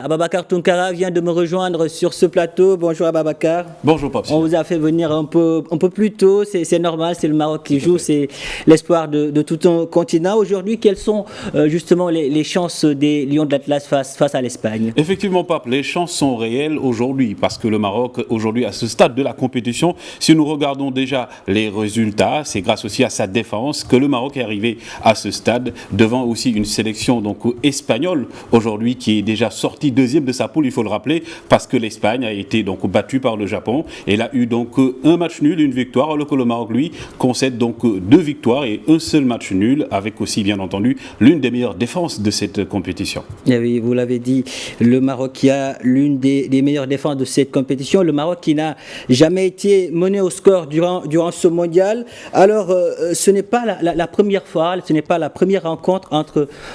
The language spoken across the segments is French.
Ababacar Tounkara vient de me rejoindre sur ce plateau. Bonjour Ababacar. Bonjour Pape. On vous a fait venir un peu plus tôt, c'est normal, c'est le Maroc qui joue, c'est l'espoir de tout un continent. Aujourd'hui, quelles sont justement les chances des Lions de l'Atlas face à l'Espagne? Effectivement Pape, les chances sont réelles aujourd'hui parce que le Maroc, aujourd'hui à ce stade de la compétition, si nous regardons déjà les résultats, c'est grâce aussi à sa défense que le Maroc est arrivé à ce stade devant aussi une sélection donc espagnole aujourd'hui qui est déjà sortie deuxième de sa poule, il faut le rappeler, parce que l'Espagne a été donc battue par le Japon. Elle a eu donc un match nul, une victoire, alors que le Maroc, lui, concède donc 2 victoires et un seul match nul, avec aussi, bien entendu, l'une des meilleures défenses de cette compétition. Et oui, vous l'avez dit, le Maroc qui a l'une des meilleures défenses de cette compétition, le Maroc qui n'a jamais été mené au score durant ce mondial. Alors, ce n'est pas la première fois, ce n'est pas la première rencontre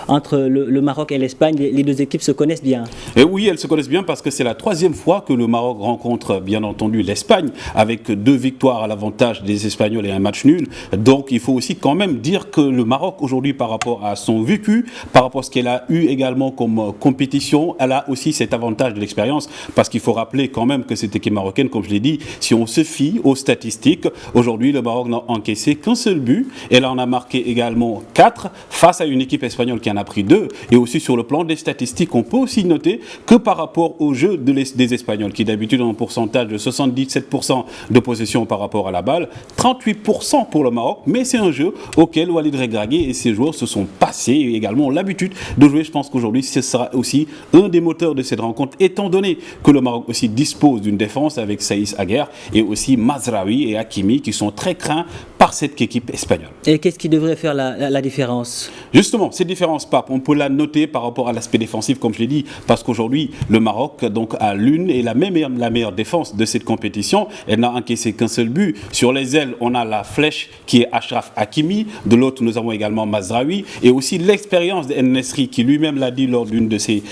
entre le Maroc et l'Espagne. Les deux équipes se connaissent bien. Et oui, elles se connaissent bien parce que c'est la 3e fois que le Maroc rencontre bien entendu l'Espagne avec 2 victoires à l'avantage des Espagnols et un match nul. Donc il faut aussi quand même dire que le Maroc aujourd'hui par rapport à son vécu, par rapport à ce qu'elle a eu également comme compétition, elle a aussi cet avantage de l'expérience parce qu'il faut rappeler quand même que cette équipe marocaine, comme je l'ai dit, si on se fie aux statistiques, aujourd'hui le Maroc n'a encaissé qu'un seul but. Elle en a marqué également 4 face à une équipe espagnole qui en a pris 2. Et aussi sur le plan des statistiques, on peut aussi noter que par rapport au jeu des Espagnols, qui d'habitude ont un pourcentage de 77% de possession par rapport à la balle, 38% pour le Maroc, mais c'est un jeu auquel Walid Regragui et ses joueurs se sont passés et également ont l'habitude de jouer. Je pense qu'aujourd'hui, ce sera aussi un des moteurs de cette rencontre, étant donné que le Maroc aussi dispose d'une défense avec Saïs Aguer et aussi Mazraoui et Hakimi qui sont très craints par cette équipe espagnole. Et qu'est-ce qui devrait faire la différence? Justement, cette différence, Pape, on peut la noter par rapport à l'aspect défensif, comme je l'ai dit, parce qu'aujourd'hui, le Maroc donc, a l'une et la meilleure défense de cette compétition. Elle n'a encaissé qu'un seul but. Sur les ailes, on a la flèche qui est Achraf Hakimi. De l'autre, nous avons également Mazraoui. Et aussi l'expérience de En-Nesyri qui lui-même l'a dit lors d'une de ses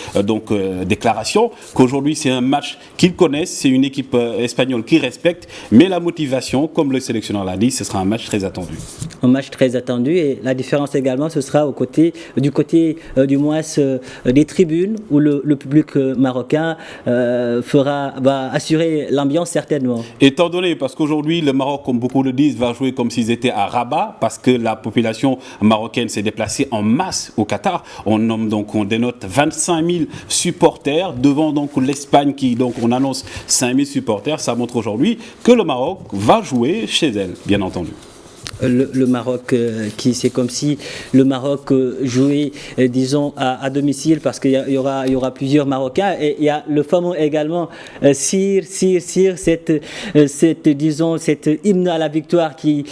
déclarations, qu'aujourd'hui, c'est un match qu'ils connaissent. C'est une équipe espagnole qui respecte. Mais la motivation, comme le sélectionneur l'a dit, ce sera un match très attendu. Un match très attendu. Et la différence également, ce sera du côté du moins des tribunes où le public marocain va assurer l'ambiance certainement. Étant donné, parce qu'aujourd'hui, le Maroc, comme beaucoup le disent, va jouer comme s'ils étaient à Rabat, parce que la population marocaine s'est déplacée en masse au Qatar. On dénote 25 000 supporters devant donc l'Espagne qui, donc on annonce 5 000 supporters. Ça montre aujourd'hui que le Maroc va jouer chez elle, bien entendu. Le Maroc, c'est comme si le Maroc jouait, disons, à domicile, parce qu'il y aura plusieurs Marocains, et il y a le fameux également Sir, cette hymne à la victoire qui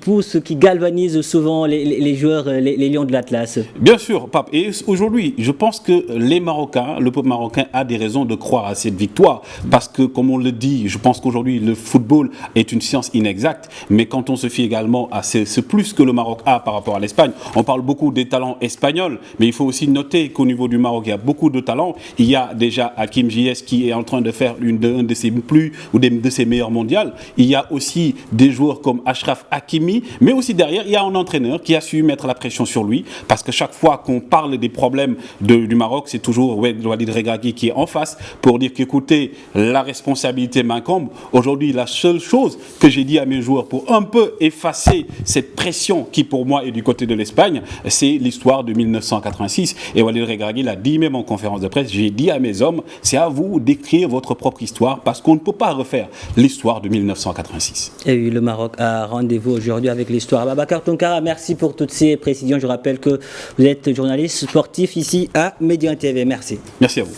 pousse, qui galvanise souvent les joueurs, les Lions de l'Atlas. Bien sûr, Pape. Et aujourd'hui, je pense que les Marocains, le peuple marocain a des raisons de croire à cette victoire, parce que, comme on le dit, je pense qu'aujourd'hui, le football est une science inexacte, mais quand on se fie également à ce plus que le Maroc a par rapport à l'Espagne. On parle beaucoup des talents espagnols, mais il faut aussi noter qu'au niveau du Maroc, il y a beaucoup de talents. Il y a déjà Hakim Ziyech qui est en train de faire un de ses de ses meilleurs mondiales. Il y a aussi des joueurs comme Achraf Hakimi, mais aussi derrière, il y a un entraîneur qui a su mettre la pression sur lui, parce que chaque fois qu'on parle des problèmes du Maroc, c'est toujours Walid Regragui qui est en face pour dire qu'écoutez, la responsabilité m'incombe. Aujourd'hui, la seule chose que j'ai dit à mes joueurs pour un peu effacer cette pression qui pour moi est du côté de l'Espagne, c'est l'histoire de 1986. Et Walid Regragui l'a dit même en conférence de presse, j'ai dit à mes hommes, c'est à vous d'écrire votre propre histoire parce qu'on ne peut pas refaire l'histoire de 1986. Et oui, le Maroc a rendez-vous aujourd'hui avec l'histoire. Ababacar Tounkara, merci pour toutes ces précisions. Je rappelle que vous êtes journaliste sportif ici à Médien TV. Merci. Merci à vous.